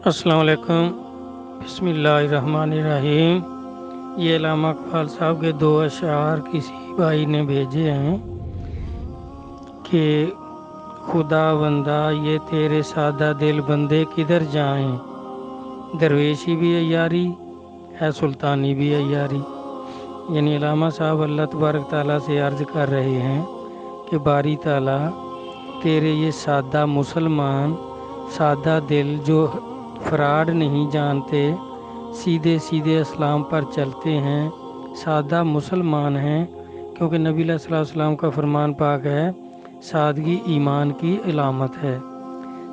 السلام علیکم۔ بسم اللہ الرحمن الرحیم۔ یہ علامہ اقبال صاحب کے دو اشعار کسی بھائی نے بھیجے ہیں کہ خدا بندہ یہ تیرے سادہ دل بندے کدھر جائیں، درویشی بھی عیاری ہے سلطانی بھی عیاری۔ یعنی علامہ صاحب اللہ تبارک تعالیٰ سے عرض کر رہے ہیں کہ باری تعالیٰ تیرے یہ سادہ مسلمان، سادہ دل جو فراڈ نہیں جانتے، سیدھے سیدھے اسلام پر چلتے ہیں، سادہ مسلمان ہیں، کیونکہ نبی علیہ الصلوۃ والسلام کا فرمان پاک ہے سادگی ایمان کی علامت ہے۔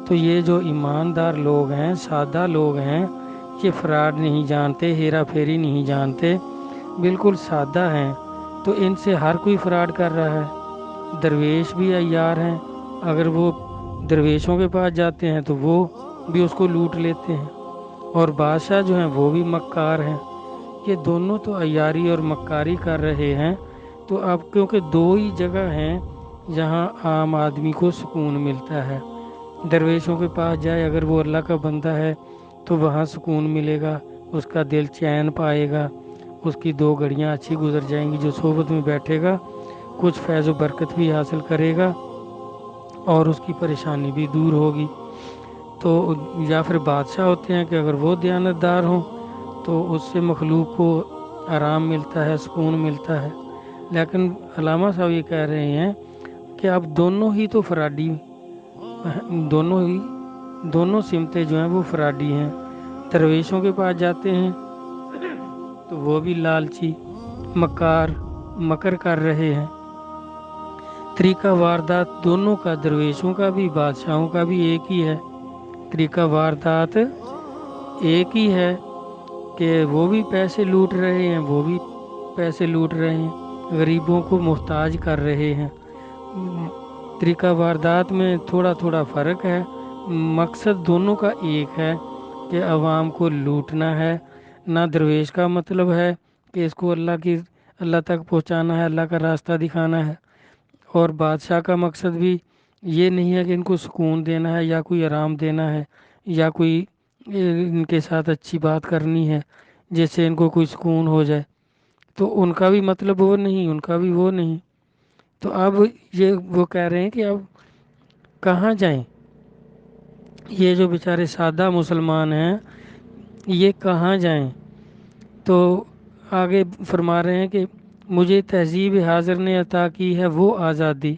تو یہ جو ایماندار لوگ ہیں، سادہ لوگ ہیں، یہ فراڈ نہیں جانتے، ہیرا پھیری نہیں جانتے، بالکل سادہ ہیں، تو ان سے ہر کوئی فراڈ کر رہا ہے۔ درویش بھی عیار ہیں، اگر وہ درویشوں کے پاس جاتے ہیں تو وہ بھی اس کو لوٹ لیتے ہیں، اور بادشاہ جو ہیں وہ بھی مکار ہیں۔ یہ دونوں تو عیاری اور مکاری کر رہے ہیں۔ تو اب کیونکہ دو ہی جگہ ہیں جہاں عام آدمی کو سکون ملتا ہے، درویشوں کے پاس جائے اگر وہ اللہ کا بندہ ہے تو وہاں سکون ملے گا، اس کا دل چین پائے گا، اس کی دو گھڑیاں اچھی گزر جائیں گی، جو صحبت میں بیٹھے گا کچھ فیض و برکت بھی حاصل کرے گا اور اس کی پریشانی بھی دور ہوگی۔ تو یا پھر بادشاہ ہوتے ہیں کہ اگر وہ دیانتدار ہوں تو اس سے مخلوق کو آرام ملتا ہے، سکون ملتا ہے۔ لیکن علامہ صاحب یہ کہہ رہے ہیں کہ اب دونوں ہی تو فراڈی، دونوں سمتیں جو ہیں وہ فراڈی ہیں۔ درویشوں کے پاس جاتے ہیں تو وہ بھی لالچی، مکر کر رہے ہیں۔ طریقہ واردات دونوں کا، درویشوں کا بھی بادشاہوں کا بھی ایک ہی ہے۔ طریقہ واردات ایک ہی ہے کہ وہ بھی پیسے لوٹ رہے ہیں، وہ بھی پیسے لوٹ رہے ہیں، غریبوں کو محتاج کر رہے ہیں۔ طریقہ واردات میں تھوڑا تھوڑا فرق ہے، مقصد دونوں کا ایک ہے کہ عوام کو لوٹنا ہے۔ نہ درویش کا مطلب ہے کہ اس کو اللہ تک پہنچانا ہے، اللہ کا راستہ دکھانا ہے، اور بادشاہ کا مقصد بھی یہ نہیں ہے کہ ان کو سکون دینا ہے یا کوئی آرام دینا ہے یا کوئی ان کے ساتھ اچھی بات کرنی ہے جس سے ان کو کوئی سکون ہو جائے، تو ان کا بھی مطلب وہ نہیں، ان کا بھی وہ نہیں۔ تو اب یہ وہ کہہ رہے ہیں کہ اب کہاں جائیں، یہ جو بیچارے سادہ مسلمان ہیں یہ کہاں جائیں؟ تو آگے فرما رہے ہیں کہ مجھے تہذیب حاضر نے عطا کی ہے وہ آزادی،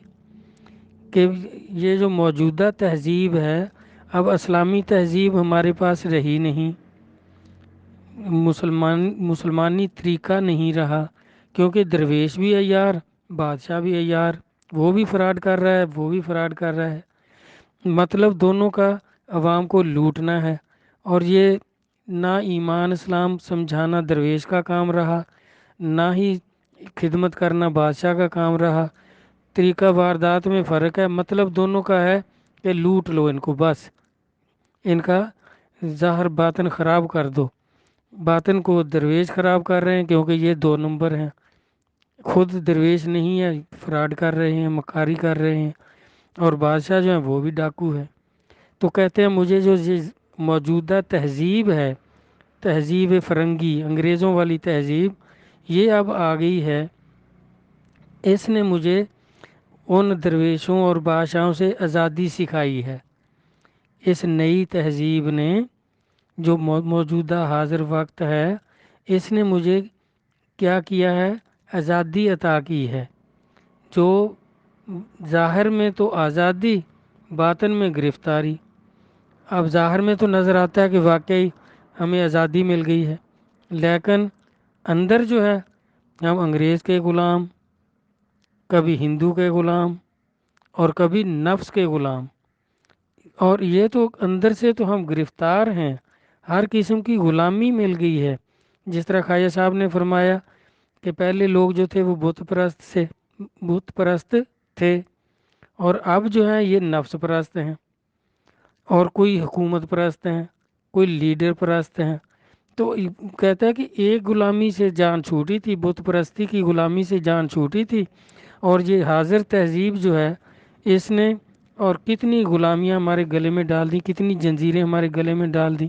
کہ یہ جو موجودہ تہذیب ہے، اب اسلامی تہذیب ہمارے پاس رہی نہیں، مسلمانی طریقہ نہیں رہا، کیونکہ درویش بھی عیار، بادشاہ بھی عیار، وہ بھی فراڈ کر رہا ہے، وہ بھی فراڈ کر رہا ہے۔ مطلب دونوں کا عوام کو لوٹنا ہے، اور یہ نہ ایمان اسلام سمجھانا درویش کا کام رہا، نہ ہی خدمت کرنا بادشاہ کا کام رہا۔ طریقہ واردات میں فرق ہے، مطلب دونوں کا ہے کہ لوٹ لو ان کو، بس ان کا ظاہر باطن خراب کر دو۔ باطن کو درویش خراب کر رہے ہیں کیونکہ یہ دو نمبر ہیں، خود درویش نہیں ہے، فراڈ کر رہے ہیں، مکاری کر رہے ہیں، اور بادشاہ جو ہیں وہ بھی ڈاکو ہے۔ تو کہتے ہیں مجھے جو یہ موجودہ تہذیب ہے، تہذیب فرنگی، انگریزوں والی تہذیب، یہ اب آ گئی ہے، اس نے مجھے ان درویشوں اور بادشاہوں سے آزادی سکھائی ہے۔ اس نئی تہذیب نے جو موجودہ حاضر وقت ہے، اس نے مجھے کیا کیا ہے؟ آزادی عطا کی ہے۔ جو ظاہر میں تو آزادی، باطن میں گرفتاری۔ اب ظاہر میں تو نظر آتا ہے کہ واقعی ہمیں آزادی مل گئی ہے، لیکن اندر جو ہے ہم انگریز کے غلام، کبھی ہندو کے غلام اور کبھی نفس کے غلام، اور یہ تو اندر سے تو ہم گرفتار ہیں، ہر قسم کی غلامی مل گئی ہے۔ جس طرح خواجہ صاحب نے فرمایا کہ پہلے لوگ جو تھے وہ بت پرست تھے، اور اب جو ہے یہ نفس پرست ہیں، اور کوئی حکومت پرست ہیں، کوئی لیڈر پرست ہیں۔ تو کہتا ہے کہ ایک غلامی سے جان چھوٹی تھی، بت پرستی کی غلامی سے جان چھوٹی تھی، اور یہ حاضر تہذیب جو ہے اس نے اور کتنی غلامیاں ہمارے گلے میں ڈال دی، کتنی جنجیریں ہمارے گلے میں ڈال دی۔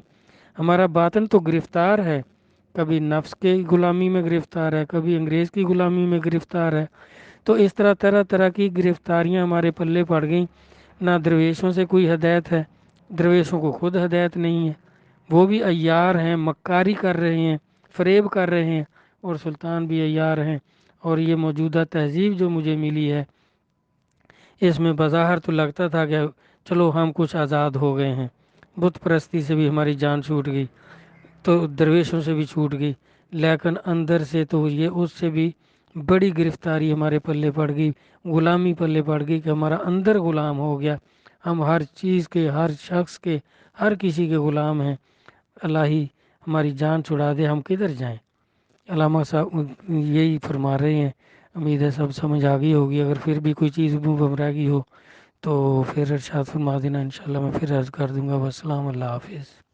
ہمارا باطن تو گرفتار ہے، کبھی نفس کے غلامی میں گرفتار ہے، کبھی انگریز کی غلامی میں گرفتار ہے۔ تو اس طرح طرح طرح کی گرفتاریاں ہمارے پلے پڑ گئیں۔ نہ درویشوں سے کوئی ہدایت ہے، درویشوں کو خود ہدایت نہیں ہے، وہ بھی عیار ہیں، مکاری کر رہے ہیں، فریب کر رہے ہیں، اور سلطان بھی عیار ہیں۔ اور یہ موجودہ تہذیب جو مجھے ملی ہے، اس میں بظاہر تو لگتا تھا کہ چلو ہم کچھ آزاد ہو گئے ہیں، بت پرستی سے بھی ہماری جان چھوٹ گئی، تو درویشوں سے بھی چھوٹ گئی، لیکن اندر سے تو یہ اس سے بھی بڑی گرفتاری ہمارے پلے پڑ گئی، غلامی پلے پڑ گئی کہ ہمارا اندر غلام ہو گیا۔ ہم ہر چیز کے، ہر شخص کے، ہر کسی کے غلام ہیں۔ اللہ ہی ہماری جان چھڑا دے، ہم کدھر جائیں؟ علامہ صاحب یہی فرما رہے ہیں۔ امید ہے سب سمجھ آ گئی ہوگی، اگر پھر بھی کوئی چیز منہ بم رہ گئی ہو تو پھر ارشاد فرما دینا، انشاءاللہ میں پھر عرض کر دوں گا۔ والسلام، اللہ حافظ۔